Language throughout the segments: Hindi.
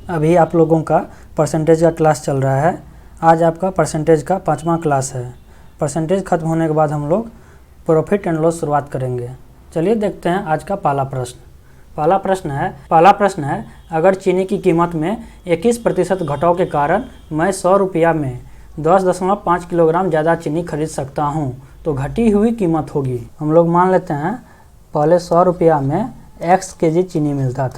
अभी आप लोगों का परसेंटेज का क्लास चल रहा है। आज आपका परसेंटेज का 5वां क्लास है। परसेंटेज खत्म होने के बाद हम लोग प्रॉफिट एंड लॉस शुरुआत करेंगे। चलिए देखते हैं आज का पहला प्रश्न है अगर चीनी की कीमत में 21% घटाव के कारण मैं 100 रुपया में 10.5 किलोग्राम ज़्यादा चीनी खरीद सकता हूँ तो घटी हुई कीमत होगी। हम लोग मान लेते हैं पहले 100 रुपया में x केजी चीनी मिलता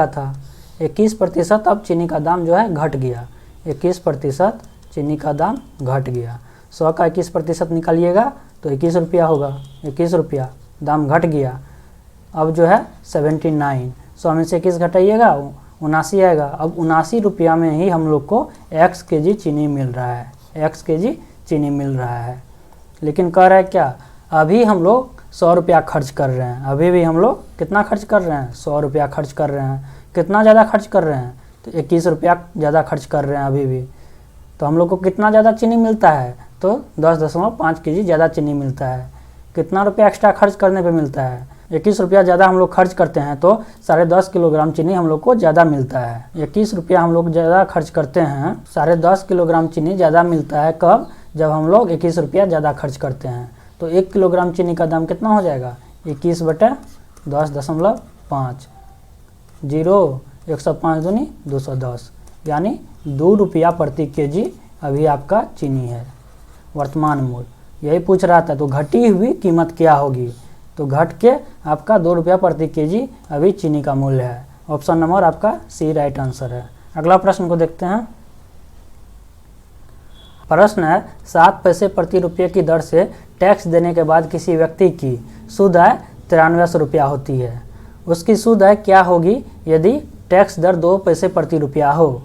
था। 21% अब चीनी का दाम जो है घट गया। 21% चीनी का दाम घट गया। 100 का 21% निकालिएगा तो 21 रुपया होगा। 21 रुपया दाम घट गया। अब जो है 79, 100 में से 21 घटाइएगा 79 आएगा। अब 79 रुपया में ही हम लोग को x केजी चीनी मिल रहा है। x केजी चीनी मिल रहा है। लेकिन कह रहा है क्या, अभी हम लोग 100 रुपया खर्च कर रहे हैं। अभी भी हम लोग कितना खर्च कर रहे हैं? 100 रुपया खर्च कर रहे हैं। कितना ज़्यादा खर्च कर रहे हैं? तो 21 रुपया ज़्यादा खर्च कर रहे हैं अभी भी। तो हम लोग को कितना ज़्यादा चीनी मिलता है? तो 10.5 केजी ज़्यादा चीनी मिलता है। कितना रुपया एक्स्ट्रा खर्च करने पे मिलता है? 21 रुपया ज़्यादा हम लोग खर्च करते हैं तो 10.5 किलोग्राम चीनी हम लोग को ज़्यादा मिलता है। 21 रुपया हम लोग ज़्यादा खर्च करते हैं, 10.5 किलोग्राम चीनी ज़्यादा मिलता है। कब? जब हम लोग 21 रुपया ज़्यादा खर्च करते हैं। तो 1 किलोग्राम चीनी का दाम कितना हो जाएगा? 21/10.5। 0 105 दूनी 210, यानी 2 रुपया प्रति केजी अभी आपका चीनी है वर्तमान मूल्य। यही पूछ रहा था। तो घटी हुई कीमत क्या होगी? तो घट के आपका 2 रुपया प्रति केजी अभी चीनी का मूल्य है। ऑप्शन नंबर आपका सी राइट आंसर है। अगला प्रश्न को देखते हैं। प्रश्न है 7 पैसे प्रति रुपये की दर से टैक्स देने के बाद किसी व्यक्ति की शुद्ध आय 93 रुपया होती है। उसकी शुद्ध आय क्या होगी यदि टैक्स दर 2 पैसे प्रति रुपया हो?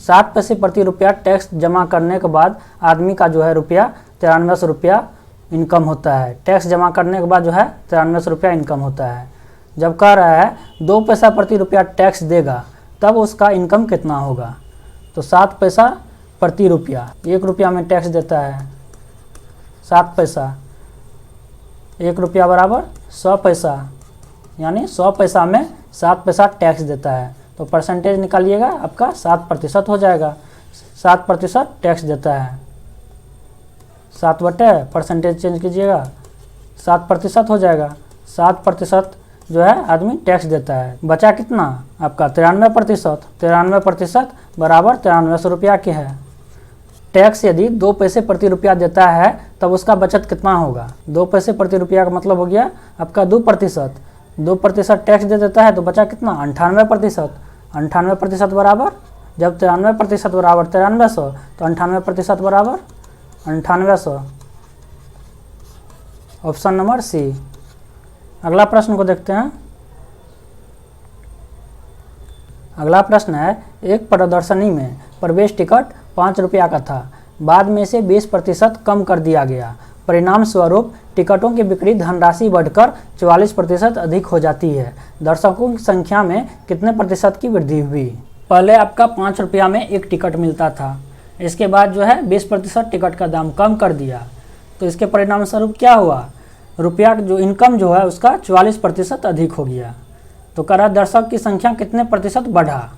7 पैसे प्रति रुपया टैक्स जमा करने के बाद आदमी का जो है रुपया 93 रुपया इनकम होता है। टैक्स जमा करने के बाद जो है 93 रुपया इनकम होता है। जब कह रहा है 2 पैसा प्रति रुपया टैक्स देगा तब उसका इनकम कितना होगा? तो 7 पैसा प्रति रुपया, 1 रुपया में टैक्स देता है 7 पैसा। 1 रुपया बराबर 100 पैसा, यानी 100 पैसा में 7 पैसा टैक्स देता है। तो परसेंटेज निकालिएगा आपका 7% हो जाएगा। 7% टैक्स देता है। 7 बटे परसेंटेज चेंज कीजिएगा 7% हो जाएगा। 7% जो है आदमी टैक्स देता है। बचा कितना आपका? 93%। 93% बराबर 93 रुपया के है। टैक्स यदि 2 पैसे प्रति रुपया देता है तब उसका बचत कितना होगा? 2 पैसे प्रति रुपया का मतलब हो गया आपका 2%। 2% टैक्स दे देता है तो बचा कितना? 98%। 98% बराबर, जब 93% बराबर 9300 तो 98% बराबर 9800। Option number C. अगला प्रश्न को देखते हैं। अगला प्रश्न है एक प्रदर्शनी में प्रवेश टिकट 5 रुपया का था, बाद में से 20% कम कर दिया गया। परिणाम स्वरूप टिकटों की बिक्री धनराशि बढ़कर 44% अधिक हो जाती है। दर्शकों की संख्या में कितने प्रतिशत की वृद्धि हुई? पहले आपका 5 रुपया में एक टिकट मिलता था, इसके बाद जो है 20% टिकट का दाम कम कर दिया। तो इसके परिणाम स्वरूप क्या हुआ? रुपया जो इनकम जो है उसका 44% अधिक हो गया। तो कह रहा दर्शक की संख्या कितने प्रतिशत बढ़ा?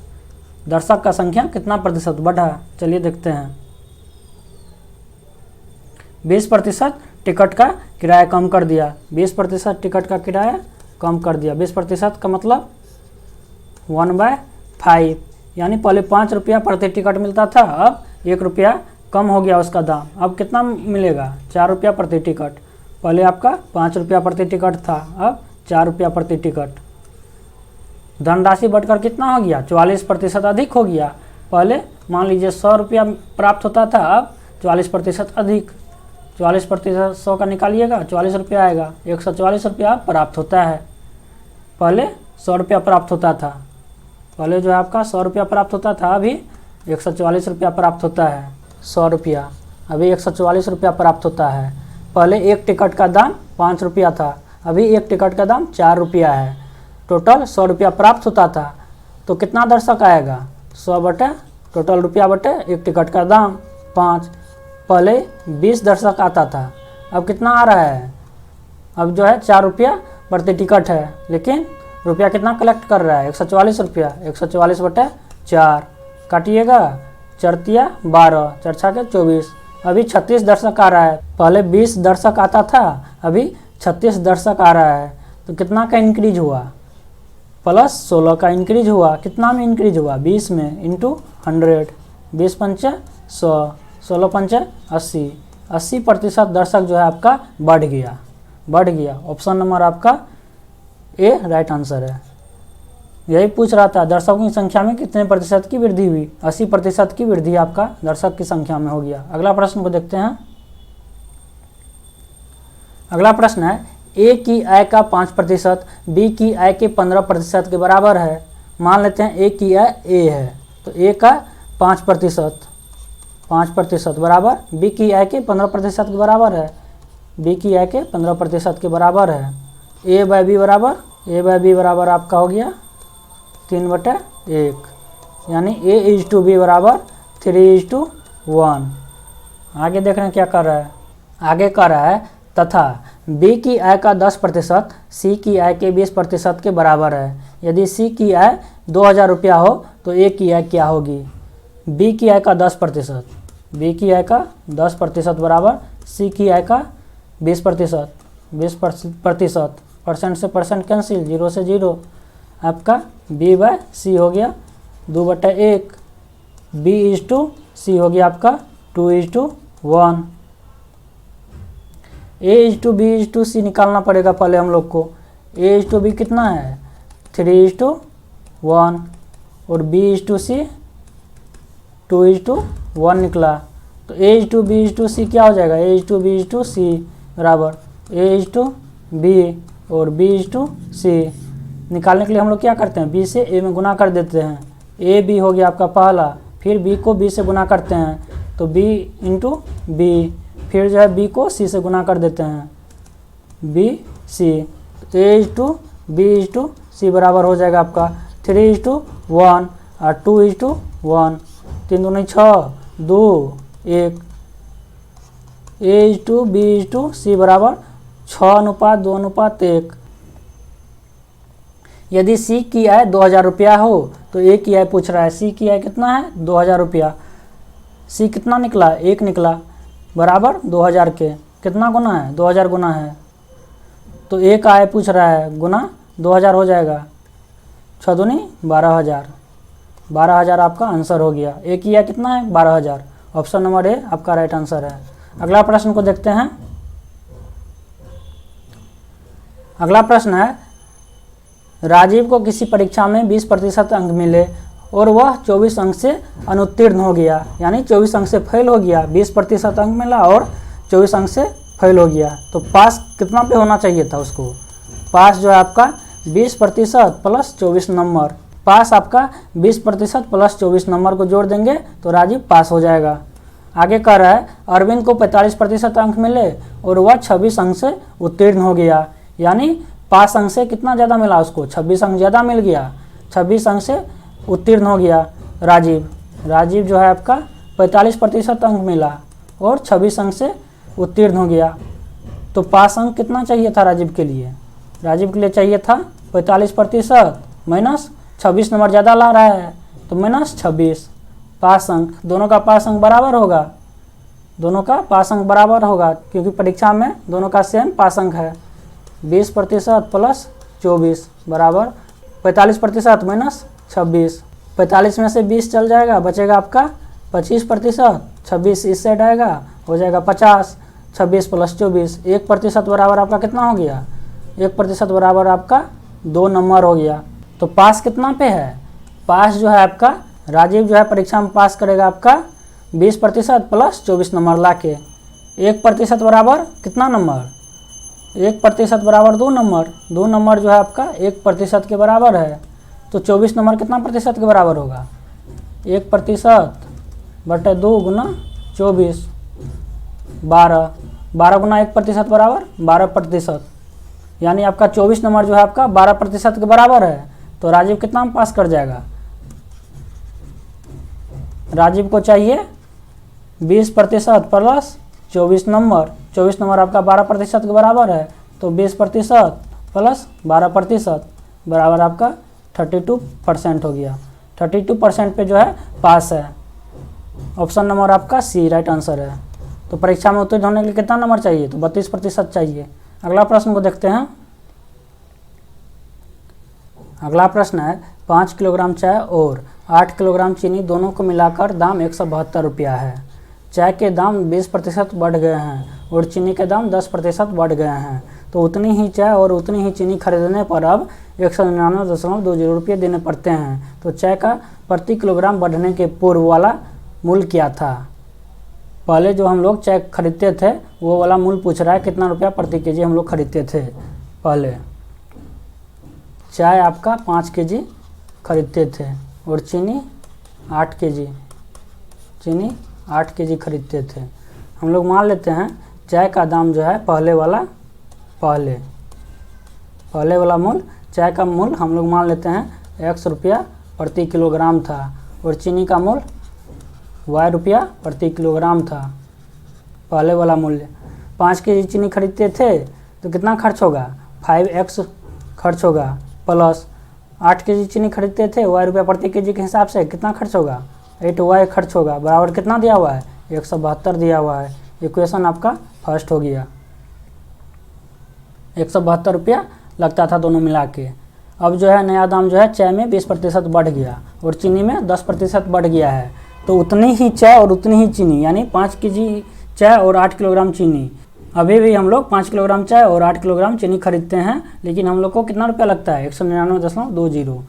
दर्शक का संख्या कितना प्रतिशत बढ़ा? चलिए देखते हैं। 20% टिकट का किराया कम कर दिया। 20% टिकट का किराया कम कर दिया। 20% का मतलब 1/5, यानी पहले 5 रुपया प्रति टिकट मिलता था, अब 1 रुपया कम हो गया उसका दाम। अब कितना मिलेगा? 4 रुपया प्रति टिकट। पहले आपका 5 रुपया प्रति टिकट था, अब 4 रुपया प्रति टिकट। धनराशि बढ़कर कितना हो गया? 44% अधिक हो गया। पहले मान लीजिए 100 रुपया प्राप्त होता था, अब 44% अधिक। 44% 100 का निकालिएगा 44 रुपया आएगा। 144 रुपया प्राप्त होता है। पहले 100 रुपया प्राप्त होता था, पहले जो है आपका 100 रुपया प्राप्त होता था, अभी 144 रुपया प्राप्त होता है। 100 रुपया अभी 144 रुपया प्राप्त होता है। पहले एक टिकट का दाम 5 रुपया था, अभी एक टिकट का दाम 4 रुपया है। टोटल 100 रुपया प्राप्त होता था, तो कितना दर्शक आएगा? 100 बटे टोटल रुपया बटे एक टिकट का दाम 5। पहले 20 दर्शक आता था, अब कितना आ रहा है? अब जो है 4 रुपया प्रति टिकट है, लेकिन रुपया कितना कलेक्ट कर रहा है? 144 रुपया। 144/4 काटिएगा, चरतिया 12, चरछा के 24। अभी 36 दर्शक आ रहा है। पहले 20 दर्शक आता था, अभी 36 दर्शक आ रहा है। तो कितना का इंक्रीज हुआ? प्लस 16 का इंक्रीज हुआ। कितना में इंक्रीज हुआ? 20 में इंटू 100। 20 पंचे 100, 16 पंचे 80। 80% दर्शक जो है आपका बढ़ गया। ऑप्शन नंबर आपका ए राइट आंसर है। यही पूछ रहा था दर्शकों की संख्या में कितने प्रतिशत की वृद्धि हुई? 80% की वृद्धि आपका दर्शक की संख्या में हो गया। अगला प्रश्न को देखते हैं। अगला प्रश्न है, ए की आय का 5% बी की आय के 15% के बराबर है। मान लेते हैं ए की आय ए है, तो ए का 5% बराबर बी की आय के 15% के बराबर है। बी की आय के 15% के बराबर है। ए बाय बी बराबर आपका हो गया 3/1, यानी ए इज टू बी बराबर 3:1। आगे देख रहे हैं क्या कर रहा है। आगे कर रहा है तथा बी की आय का 10% सी की आय के 20% के बराबर है। यदि सी की आय 2000 रुपया हो तो ए की आय क्या होगी? बी की आय का 10%, बी की आय का 10% बराबर सी की आय का 20%। 20% परसेंट से परसेंट कैंसिल, 0 से 0, आपका बी बाय सी हो गया 2/1। बी इज टू सी हो गया आपका 2:1। A is to B is to C निकालना पड़ेगा पहले हम लोग को। ए इज टू बी कितना है? 3:1 और बी इज टू सी 2:1 निकला। तो A is to B is to C क्या हो जाएगा? A is to B is to C बराबर ए इज टू बी और बी इज टू सी। निकालने के लिए हम लोग क्या करते हैं? बी से ए में गुना कर देते हैं। ए बी हो गया आपका पहला, फिर बी को बी से गुना करते हैं तो बी इंटू बी, फिर जो है बी को सी से गुना कर देते हैं, B C. A is to B is to C बराबर हो जाएगा आपका 3:1 और 2:1। 3 दूनी 6, 2 1। A is to B is to C बराबर 6:2:1। यदि सी की आय 2000 रुपया हो तो ए की आय पूछ रहा है। सी की आय कितना है? 2000 रुपया। सी कितना निकला? 1 निकला बराबर 2000 के कितना गुना है? 2000 गुना है। तो ए का आय पूछ रहा है, गुना 2000 हो जाएगा। 6 दूनी 12000। 12000 आपका आंसर हो गया। ए की आय कितना है? 12000। ऑप्शन नंबर ए आपका राइट आंसर है। अगला प्रश्न को देखते हैं। अगला प्रश्न है, राजीव को किसी परीक्षा में 20% अंक मिले और वह 24 अंक से अनुत्तीर्ण हो गया, यानी 24 अंक से फेल हो गया। 20% अंक मिला और 24 अंक से फेल हो गया, तो पास कितना पे होना चाहिए था उसको? पास जो है आपका 20% प्लस 24 नंबर। पास आपका 20% प्लस 24 नंबर को जोड़ देंगे तो राजीव पास हो जाएगा। आगे कह रहा है, अरविंद को 45% अंक मिले और वह 26 अंक से उत्तीर्ण हो गया, यानी पास अंक से कितना ज़्यादा मिला उसको? 26 अंक ज़्यादा मिल गया। 26 अंक से उत्तीर्ण हो गया राजीव जो है आपका 45% अंक मिला और 26 अंक से उत्तीर्ण हो गया। तो पास अंक कितना चाहिए था राजीव के लिए? राजीव के लिए चाहिए था 45% माइनस 26 नंबर ज़्यादा ला रहा है तो माइनस 26। पास अंक, दोनों का पास अंक बराबर होगा, दोनों का पास अंक बराबर होगा क्योंकि परीक्षा में दोनों का सेम पास अंक है। 20% प्लस 24 बराबर 45% माइनस 26। 45 में से 20 चल जाएगा, बचेगा आपका 25%। 26 इस साइड आएगा, हो जाएगा 50। 26 प्लस 24, 1% बराबर आपका कितना हो गया? 1% बराबर आपका 2 नंबर हो गया। तो पास कितना पे है? पास जो है आपका राजीव जो है परीक्षा में पास करेगा आपका 20% प्लस 24 नंबर ला के। 1% बराबर कितना नंबर? 1% बराबर 2 नंबर। 2 नंबर जो है आपका 1% के बराबर है, तो 24 नंबर कितना प्रतिशत के बराबर होगा? 1% बटे 2 गुना 24, 12। 12 गुना 1% बराबर 12%, यानी आपका 24 नंबर जो है आपका 12% के बराबर है। तो राजीव कितना में पास कर जाएगा? राजीव को चाहिए 20% प्लस 24 नंबर। 24 नंबर आपका 12% के बराबर है, तो 20% प्लस 12%, बराबर आपका 32% हो गया। 32% पे जो है पास है। ऑप्शन नंबर आपका सी राइट आंसर है। तो परीक्षा में उत्तीर्ण होने के लिए कितना नंबर चाहिए? तो 32% चाहिए। अगला प्रश्न को देखते हैं। अगला प्रश्न है 5 किलोग्राम चाय और 8 किलोग्राम चीनी दोनों को मिलाकर दाम 172 रुपया है। चाय के दाम 20% बढ़ गए हैं और चीनी के दाम 10% बढ़ गए हैं, तो उतनी ही चाय और उतनी ही चीनी खरीदने पर अब 199.20 रुपये देने पड़ते हैं। तो चाय का प्रति किलोग्राम बढ़ने के पूर्व वाला मूल्य क्या था? पहले जो हम लोग चाय खरीदते थे वो वाला मूल्य पूछ रहा है, कितना रुपया प्रति केजी हम लोग खरीदते थे। पहले चाय आपका 5 केजी खरीदते थे और चीनी 8 केजी खरीदते थे। हम लोग मान लेते हैं चाय का दाम जो है पहले वाला मूल्य, चाय का मूल्य हम लोग मान लेते हैं x रुपया प्रति किलोग्राम था और चीनी का मूल्य y रुपया प्रति किलोग्राम था। पहले वाला मूल्य 5 केजी चीनी खरीदते थे तो कितना खर्च होगा? 5x खर्च होगा, प्लस 8 केजी चीनी खरीदते थे y रुपया प्रति केजी के हिसाब से कितना खर्च होगा? 8y खर्च होगा, बराबर कितना दिया हुआ है? 172 दिया हुआ है। इक्वेशन आपका फर्स्ट हो गया। 172 रुपया लगता था दोनों मिला के। अब जो है नया दाम जो है चाय में 20% बढ़ गया और चीनी में 10% बढ़ गया है, तो उतनी ही चाय और उतनी ही चीनी, यानी 5 केजी चाय और 8 किलोग्राम चीनी। अभी भी हम लोग 5 किलोग्राम चाय और 8 किलोग्राम चीनी खरीदते हैं, लेकिन हम लोग को कितना रुपया लगता है? 199.20।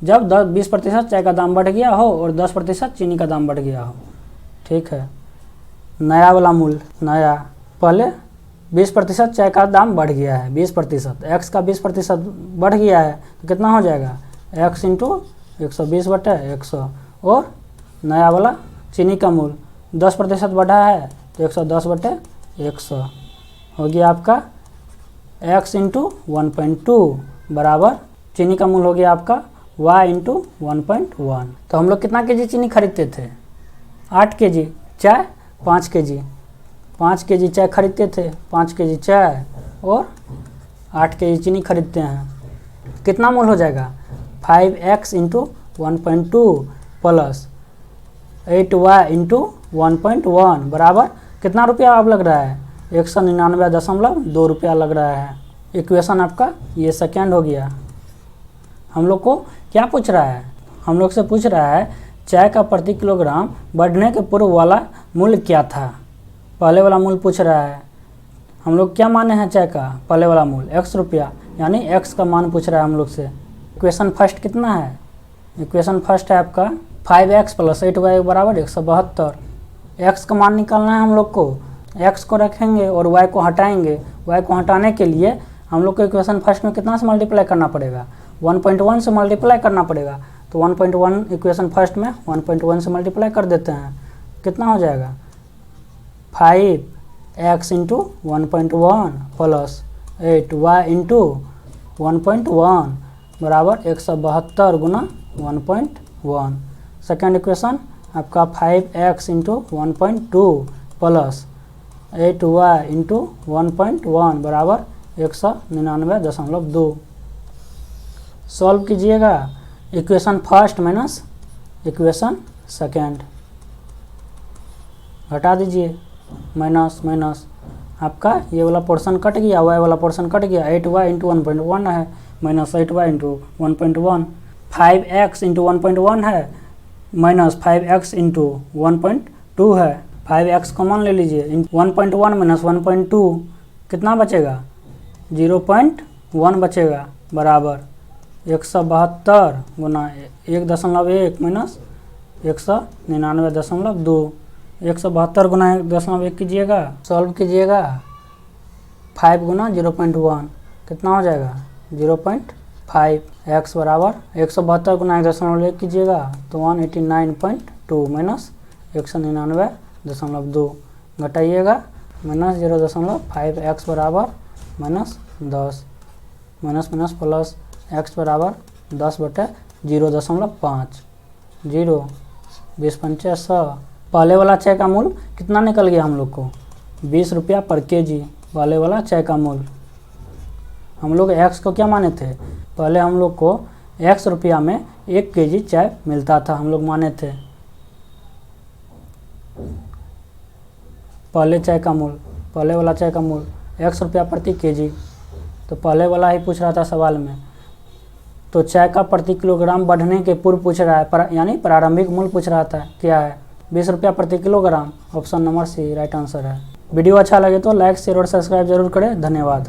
जब 20% चाय का दाम बढ़ गया हो और 10% चीनी का दाम बढ़ गया हो। ठीक है। नया वाला मूल्य, नया पहले 20% चाय का दाम बढ़ गया है, 20%, एक्स का 20% बढ़ गया है, तो कितना हो जाएगा? x into 120/100। और नया वाला चीनी का मूल्य 10% बढ़ा है तो 110/100 हो गया आपका x इंटू 1.2 बराबर चीनी का मूल्य हो गया आपका y इंटू 1.1। तो हम लोग कितना केजी चीनी खरीदते थे? 8 केजी चाय, 5 केजी चाय खरीदते थे, 5 केजी चाय और 8 केजी चीनी खरीदते हैं। कितना मूल्य हो जाएगा? 5x into 1.2 plus 8y into 1.1 बराबर कितना रुपया अब लग रहा है? 199.2 रुपया लग रहा है। इक्वेशन आपका ये सेकेंड हो गया। हम लोग को क्या पूछ रहा है? हम लोग से पूछ रहा है चाय का प्रति किलोग्राम बढ़ने के पूर्व वाला मूल्य क्या था? पहले वाला मूल्य पूछ रहा है। हम लोग क्या माने हैं चाय का पहले वाला मूल्य? x रुपया, यानी x का मान पूछ रहा है हम लोग से। इक्वेशन फर्स्ट कितना है? इक्वेशन फर्स्ट है आपका 5x प्लस 8y बराबर 172। x का मान निकालना है हम लोग को। x को रखेंगे और y को हटाएंगे। y को हटाने के लिए हम लोग को इक्वेशन फर्स्ट में कितना से मल्टीप्लाई करना पड़ेगा? 1.1 से मल्टीप्लाई करना पड़ेगा। तो 1.1 इक्वेशन फर्स्ट में 1.1 से मल्टीप्लाई कर देते हैं। कितना हो जाएगा? 5x into 1.1 plus 8y into 1.1 बराबर 172 गुना 1.1। सेकेंड इक्वेशन आपका 5x into 1.2 plus 8y into 1.1 बराबर 199.2। सॉल्व कीजिएगा equation first minus equation second, घटा दीजिए, माइनस माइनस आपका ये वाला पोर्शन कट गया, y वाला पोर्शन कट गया, 8y इंटू 1.1 है minus 8y into 1.1, 5x into 1.1 है माइनस 5x इंटू 1.2 है। 5x कॉमन ले लीजिए, 1.1 माइनस 1.2 कितना बचेगा? 0.1 बचेगा बराबर 172 गुना 1.1 माइनस 199.2। 172 गुना 1.1 कीजिएगा, सॉल्व कीजिएगा। 5 गुना 0.1 कितना हो जाएगा? 0.5। x बराबर 172 गुना 1.1 कीजिएगा तो 189.2 माइनस 199.2 घटाइएगा माइनस 0.5। x बराबर minus 10 minus minus plus x बराबर 10/0.5। 0 20 पंचे 100। पहले वाला चाय का मूल्य कितना निकल गया हम लोग को? 20 रुपया पर केजी पहले वाला चाय का मूल्य। हम लोग एक्स को क्या माने थे, पहले हम लोग को एक्स रुपया में 1 केजी चाय मिलता था, हम लोग माने थे। पहले वाला चाय का मूल्य एक्स रुपया प्रति केजी, तो पहले वाला ही पूछ रहा था सवाल में। तो चाय का प्रति किलोग्राम बढ़ने के पूर्व पूछ रहा है, यानी प्रारंभिक मूल्य पूछ रहा था, क्या है 20 रुपया प्रति kilogram. Option number C right answer है। वीडियो अच्छा लगे तो लाइक शेयर और सब्सक्राइब जरूर करें। धन्यवाद।